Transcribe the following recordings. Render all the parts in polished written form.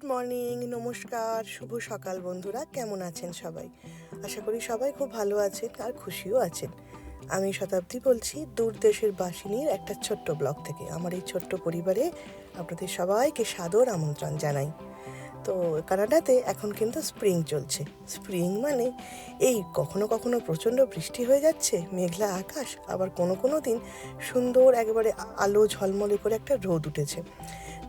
Morning, নমস্কার, শুভ সকাল বন্ধুরা। কেমন আছেন সবাই? আশা করি সবাই খুব ভালো আছেন আর খুশিও আছেন। আমি শতাব্দী বলছি দূর দেশের বাসিনীর একটা ছোট্ট ব্লগ থেকে। আমার এই ছোট্ট পরিবারে আপনাদের সবাইকে সাদর আমন্ত্রণ জানাই। তো কানাডাতে এখন কিন্তু স্প্রিং চলছে। স্প্রিং মানে এই কখনো কখনো প্রচণ্ড বৃষ্টি হয়ে যাচ্ছে, মেঘলা আকাশ, আবার কোনো কোনো দিন সুন্দর একেবারে আলো ঝলমলে করে একটা রোদ উঠেছে।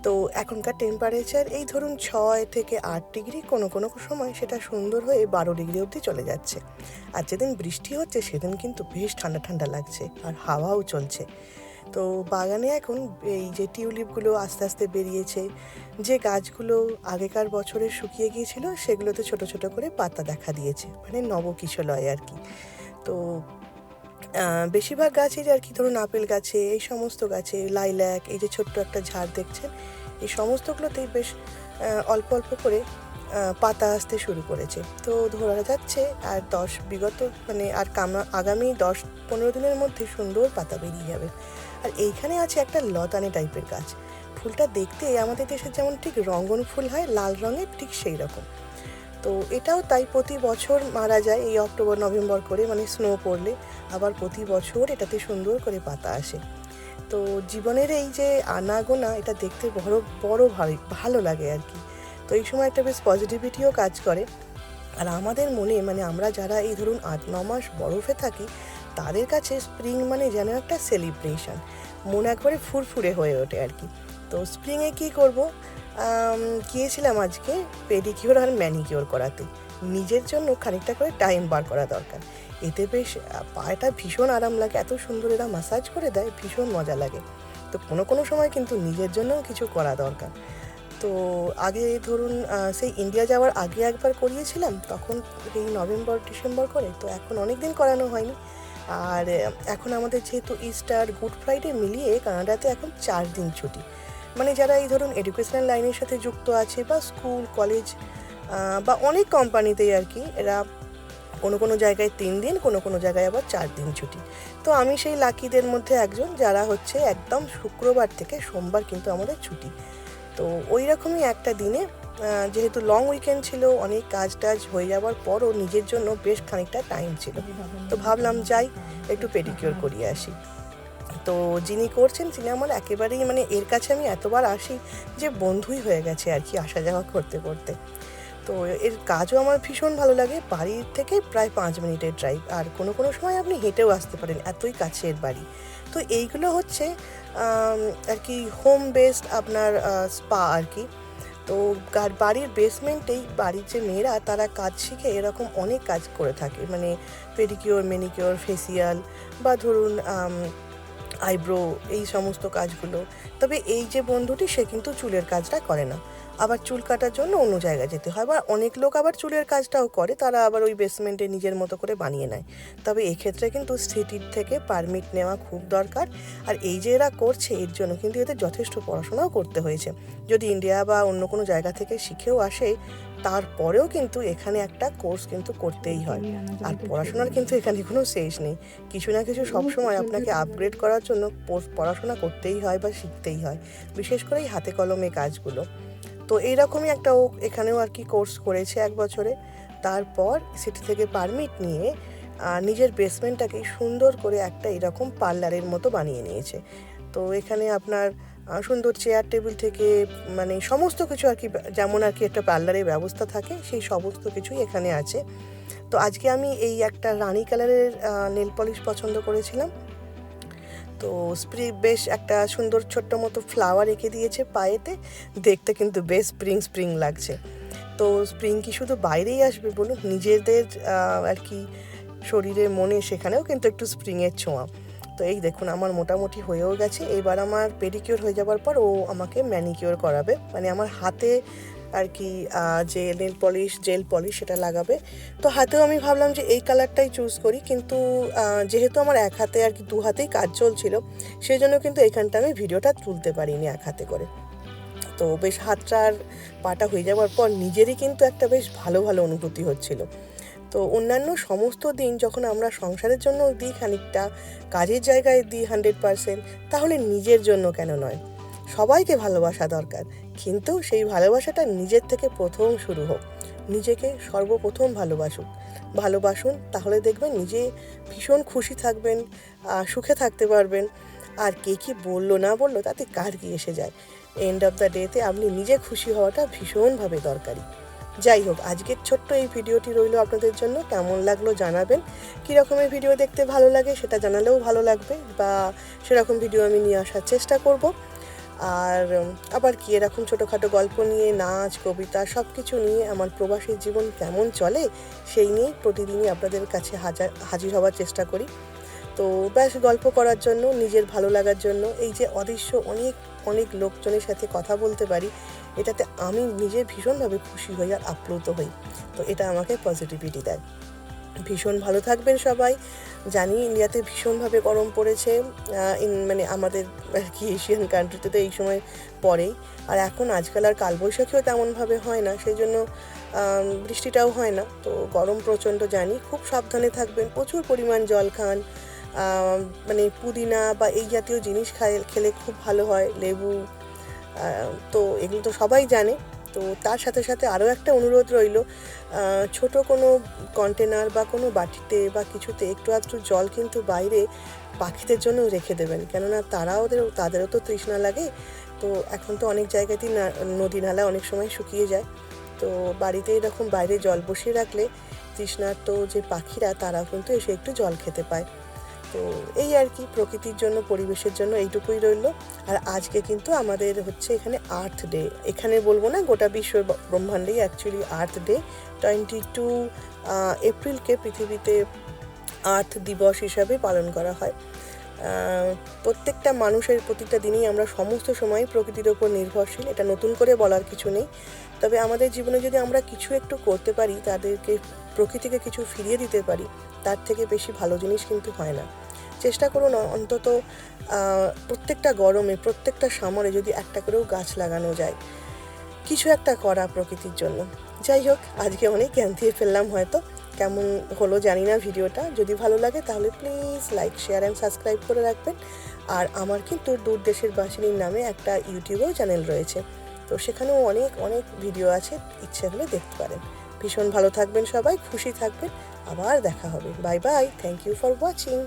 তো এখনকার টেম্পারেচার এই ধরুন 6 থেকে 8 ডিগ্রি, কোনো কোনো সময় সেটা সুন্দর হয়ে 12 ডিগ্রি অবধি চলে যাচ্ছে। আর যেদিন বৃষ্টি হচ্ছে সেদিন কিন্তু বেশ ঠান্ডা ঠান্ডা লাগছে আর হাওয়াও চলছে। তো বাগানে এখন এই যে টিউলিপগুলো আস্তে আস্তে বেরিয়েছে, যে গাছগুলো আগেকার বছরে শুকিয়ে গিয়েছিল সেগুলোতে ছোট ছোট করে পাতা দেখা দিয়েছে, মানে নবকিশলয় আর কি। তো বেশিরভাগ গাছেরই আর কি, ধরুন আপেল গাছে, এই সমস্ত গাছে, লাইল্যাক, এই যে ছোট্ট একটা ঝাড় দেখছেন, এই সমস্তগুলোতেই বেশ অল্প অল্প করে পাতা আসতে শুরু করেছে। তো ধরা যাচ্ছে আর আগামী 10-15 দিনের মধ্যে সুন্দর পাতা বেরিয়ে যাবে। আর এইখানে আছে একটা লতানে টাইপের গাছ। ফুলটা দেখতে আমাদের দেশের যেমন ঠিক রঙ্গন ফুল হয় লাল রঙের, ঠিক সেই রকম। তো এটাও তাই প্রতি বছর মারা যায় এই অক্টোবর নভেম্বর করে, মানে স্নো পড়লে। আবার প্রতি বছর এটাতে সুন্দর করে পাতা আসে। তো জীবনের এই যে আনাগোনা, এটা দেখতে বড় বড় ভালো লাগে আর কি। তো এই সময় একটা বেশ পজিটিভিটিও কাজ করে। আর আমাদের মনে, মানে আমরা যারা এই ধরুন 8-9 মাস বরফে থাকি, তাদের কাছে স্প্রিং মানে যেন একটা সেলিব্রেশন, মন একবারে ফুরফুরে হয়ে ওঠে আর কি। তো স্প্রিংয়ে কী করব, গিয়েছিলাম আজকে পেডিকিওর আর ম্যানিকিওর করাতে। নিজের জন্য খানিকটা করে টাইম বার করা দরকার। এতে বেশ পায়েটা ভীষণ আরাম লাগে, এত সুন্দর এরা মাসাজ করে দেয়, ভীষণ মজা লাগে। তো কোনো কোনো সময় কিন্তু নিজের জন্যও কিছু করা দরকার। তো আগে ধরুন সেই ইন্ডিয়া যাওয়ার আগে একবার করিয়েছিলাম, তখন এই নভেম্বর ডিসেম্বর করে। তো এখন অনেক দিন করানো হয়নি। আর এখন আমাদের যেহেতু ইস্টার, গুড ফ্রাইডে মিলিয়ে কানাডাতে এখন 4 দিন ছুটি। মানে যারা এই ধরুন এডুকেশনাল লাইনের সাথে যুক্ত আছে, বা স্কুল কলেজ বা অনেক কোম্পানিতেই আর কি, এরা কোনো কোনো জায়গায় 3 দিন, কোনো কোনো জায়গায় আবার 4 দিন ছুটি। তো আমি সেই লাকিদের মধ্যে একজন, যারা হচ্ছে একদম শুক্রবার থেকে সোমবার কিন্তু আমাদের ছুটি। তো ওই রকমই একটা দিনে, যেহেতু লং উইকেন্ড ছিল, অনেক কাজ টাজ হয়ে যাওয়ার পরও নিজের জন্য বেশ খানিকটা টাইম ছিল। তো ভাবলাম যাই একটু পেডিকিওর করিয়ে আসি। তো যিনি করছেন তিনি আমার একেবারেই, মানে এর কাছে আমি এতবার আসি যে বন্ধুই হয়ে গেছে আর কি, আসা যাওয়া করতে করতে। তো এর কাজও আমার ভীষণ ভালো লাগে। বাড়ির থেকে প্রায় 5 মিনিটের ড্রাইভ, আর কোনো কোনো সময় আপনি হেঁটেও আসতে পারেন, এতই কাছের বাড়ি। তো এইগুলো হচ্ছে আর কি হোম বেসড আপনার স্পা আর কি। তো বাড়ির বেসমেন্টেই বাড়ির যে মেয়েরা, তারা কাজ শিখে এরকম অনেক কাজ করে থাকে, মানে পেডিকিওর, ম্যানিকিওর, ফেসিয়াল, বা ধরুন আইব্রো, এই সমস্ত কাজগুলো। তবে এই যে বন্ধুটি, সে কিন্তু চুলের কাজটা করে না, আবার চুল কাটার জন্য অন্য জায়গায় যেতে হয়। বা অনেক লোক আবার চুলের কাজটাও করে, তারা আবার ওই বেসমেন্টে নিজের মতো করে বানিয়ে নেয়। তবে এক্ষেত্রে কিন্তু সিটির থেকে পারমিট নেওয়া খুব দরকার। আর এই যে এরা করছে, এর জন্য কিন্তু এদের যথেষ্ট পড়াশোনাও করতে হয়েছে। যদি ইন্ডিয়া বা অন্য কোনো জায়গা থেকে শিখেও আসে, তারপরেও কিন্তু এখানে একটা কোর্স কিন্তু করতেই হয়। আর পড়াশোনার কিন্তু এখানে কোনো শেষ নেই। কিছু না কিছু সবসময় আপনাকে আপগ্রেড করার জন্য পড়াশোনা করতেই হয় বা শিখতেই হয়, বিশেষ করে এই হাতে কলমে কাজগুলো। তো এইরকমই একটা ও এখানেও আর কি কোর্স করেছে 1 বছরে। তারপর সিটি থেকে পারমিট নিয়ে নিজের বেসমেন্টটাকে সুন্দর করে একটা এরকম পার্লারের মতো বানিয়ে নিয়েছে। তো এখানে আপনার সুন্দর চেয়ার টেবিল থেকে, মানে সমস্ত কিছু আর কি, যেমন আর কি একটা পার্লারের ব্যবস্থা থাকে, সেই সমস্ত কিছুই এখানে আছে। তো আজকে আমি এই একটা রানি কালারের নেল পলিশ পছন্দ করেছিলাম। তো বেশ একটা সুন্দর ছোট্ট মতো ফ্লাওয়ার এঁকে দিয়েছে পায়েতে, দেখতে কিন্তু বেশ স্প্রিং স্প্রিং লাগছে। তো স্প্রিং কি শুধু বাইরেই আসবে বলুন, নিজেদের আর কি শরীরে মনে, সেখানেও কিন্তু একটু স্প্রিংয়ের ছোঁয়া। তো এই দেখুন আমার মোটামুটি হয়েও গেছে। এবার আমার পেডিকিওর হয়ে যাওয়ার পর ও আমাকে ম্যানিকিওর করাবে, মানে আমার হাতে আর কি যে জেল পলিশ সেটা লাগাবে। তো হাতেও আমি ভাবলাম যে এই কালারটাই চুজ করি, কিন্তু যেহেতু আমার এক হাতে আর কি, 2 হাতেই কাজ চলছিল, সেই জন্য কিন্তু এখানটা আমি ভিডিওটা তুলতে পারিনি এক হাতে করে। তো বেশ হাতটা আর পাটা হয়ে যাওয়ার পর নিজেরই কিন্তু একটা বেশ ভালো ভালো অনুভূতি হচ্ছিল। তো অন্যান্য সমস্ত দিন যখন আমরা সংসারের জন্য দিই খানিকটা, কাজের জায়গায় দিই 100%, তাহলে নিজের জন্য কেন নয়? সবাইকে ভালোবাসা দরকার, কিন্তু সেই ভালোবাসাটা নিজের থেকে প্রথম শুরু হোক। নিজেকে সর্বপ্রথম ভালোবাসুন, তাহলে দেখবেন নিজে ভীষণ খুশি থাকবেন, সুখে থাকতে পারবেন। আর কে কী বললো না বললো তাতে কার কি এসে যায়। এন্ড অফ দ্য ডেতে আপনি নিজে খুশি হওয়াটা ভীষণভাবে দরকারি। যাই হোক, আজকের ছোট্ট এই ভিডিওটি রইল আপনাদের জন্য। কেমন লাগলো জানাবেন। কী রকমের ভিডিও দেখতে ভালো লাগে সেটা জানালেও ভালো লাগবে, বা সেরকম ভিডিও আমি নিয়ে আসার চেষ্টা করব। আর আবার কি, এরকম ছোটোখাটো গল্প নিয়ে, নাচ, কবিতা সব কিছু নিয়ে আমার প্রবাসী জীবন কেমন চলে সেই নিয়েই প্রতিদিনই আপনাদের কাছে হাজির হওয়ার চেষ্টা করি। তো ব্যাস গল্প করার জন্য, নিজের ভালো লাগার জন্য, এই যে অদৃশ্য অনেক অনেক লোকজনের সাথে কথা বলতে পারি, এটাতে আমি নিজে ভীষণভাবে খুশি হই আর আপ্লুত হই। তো এটা আমাকে পজিটিভিটি দেয়। ভীষণ ভালো থাকবেন সবাই। জানি ইন্ডিয়াতে ভীষণভাবে গরম পড়েছে, মানে আমাদের আর কি এশিয়ান কান্ট্রিতে তো এই সময় পড়েই। আর এখন আজকাল আর কালবৈশাখীও তেমনভাবে হয় না, সেই জন্য বৃষ্টিটাও হয় না। তো গরম প্রচণ্ড জানি, খুব সাবধানে থাকবেন, প্রচুর পরিমাণ জল খান। মানে পুদিনা বা এই জাতীয় জিনিস খেলে খুব ভালো হয়, লেবু, তো এগুলো তো সবাই জানে। তো তার সাথে সাথে আরও একটা অনুরোধ রইল, ছোট কোনো কন্টেনার বা কোনো বাটিতে বা কিছুতে একটু আধটু জল কিন্তু বাইরে পাখিদের জন্য রেখে দেবেন, কেননা তাদেরও তো তৃষ্ণা লাগে। তো এখন তো অনেক জায়গাতেই নদী নালা অনেক সময় শুকিয়ে যায়। তো বাড়িতে এরকম বাইরে জল বসিয়ে রাখলে তৃষ্ণার্ত যে পাখিরা তারাও কিন্তু এসে একটু জল খেতে পায়। তো এই আর কি, প্রকৃতির জন্য, পরিবেশের জন্য এইটুকুই রইল। আর আজকে কিন্তু আমাদের হচ্ছে এখানে আর্থ ডে, এখানে বলবো না, গোটা বিশ্ব ব্রহ্মাণ্ডেই অ্যাকচুয়ালি আর্থ ডে। 22 এপ্রিলকে পৃথিবীতে আর্থ দিবস হিসাবে পালন করা হয়। প্রত্যেকটা মানুষের প্রতিটা দিনই আমরা সমস্ত সময় প্রকৃতির ওপর নির্ভরশীল, এটা নতুন করে বলার কিছু নেই। তবে আমাদের জীবনে যদি আমরা কিছু একটু করতে পারি, তাদেরকে, প্রকৃতিকে কিছু ফিরিয়ে দিতে পারি, তার থেকে বেশি ভালো জিনিস কিন্তু হয় না। চেষ্টা করুন অন্তত প্রত্যেকটা গরমে, প্রত্যেকটা সামারে যদি একটা করেও গাছ লাগানো যায়, কিছু একটা করা প্রকৃতির জন্য। যাই হোক, আজকে অনেক জ্ঞান দিয়ে ফেললাম হয়তো। কেমন হলো জানি না ভিডিওটা। যদি ভালো লাগে তাহলে please like, share and subscribe করে রাখবেন। আর আমার কিন্তু দূর দেশের বাসিনীর নামে একটা ইউটিউবেও চ্যানেল রয়েছে, তো সেখানেও অনেক অনেক ভিডিও আছে, ইচ্ছে হলে দেখতে পারেন। ভীষণ ভালো থাকবেন সবাই, খুশি থাকবেন। আবার দেখা হবে। Bye bye, thank you for watching.